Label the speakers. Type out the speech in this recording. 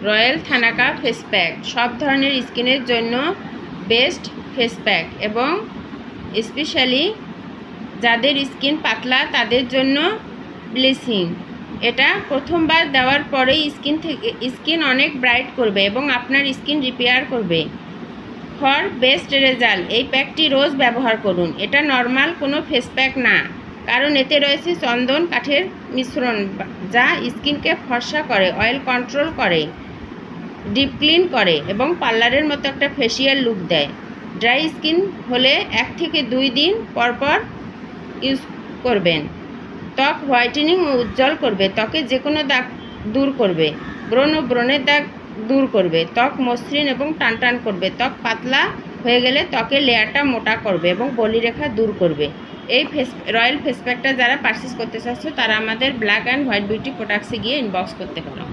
Speaker 1: Royal thanaka face pack সব ধরনের স্কিনের জন্য বেস্ট ফেস প্যাক এবং স্পেশালি যাদের স্কিন পাতলা তাদের জন্য ব্লিচিং। এটা প্রথমবার দেওয়ার পরেই স্কিন অনেক ব্রাইট করবে এবং আপনার স্কিন রিপেয়ার করবে। ফর বেস্ট রেজাল্ট এই প্যাকটি রোজ ব্যবহার করুন। এটা নর্মাল কোনো ফেস প্যাক না, কারণ এতে রয়েছে চন্দন কাঠের মিশ্রণ যা স্কিনকে ফর্সা করে, অয়েল কন্ট্রোল করে, ডিপ ক্লিন করে এবং পার্লারের মতো একটা ফেসিয়াল লুক দেয়। ড্রাই স্কিন হলে 1 থেকে 2 দিন পরপর ইউজ করবেন। ত্বক হোয়াইটেনিং ও উজ্জ্বল করবে, ত্বকে যে কোনো দাগ দূর করবে, ব্রণ ও ব্রণের দাগ দূর করবে, ত্বক মসৃণ এবং টানটান করবে, ত্বক পাতলা হয়ে গেলে ত্বকের লেয়ারটা মোটা করবে এবং বলিরেখা দূর করবে। এই রয়্যাল ফেস প্যাকটা যারা পারচেস করতে চাচ্ছ তারা আমাদের ব্ল্যাক অ্যান্ড হোয়াইট বিউটি প্রোডাক্টসে গিয়ে ইনবক্স করতে পারো।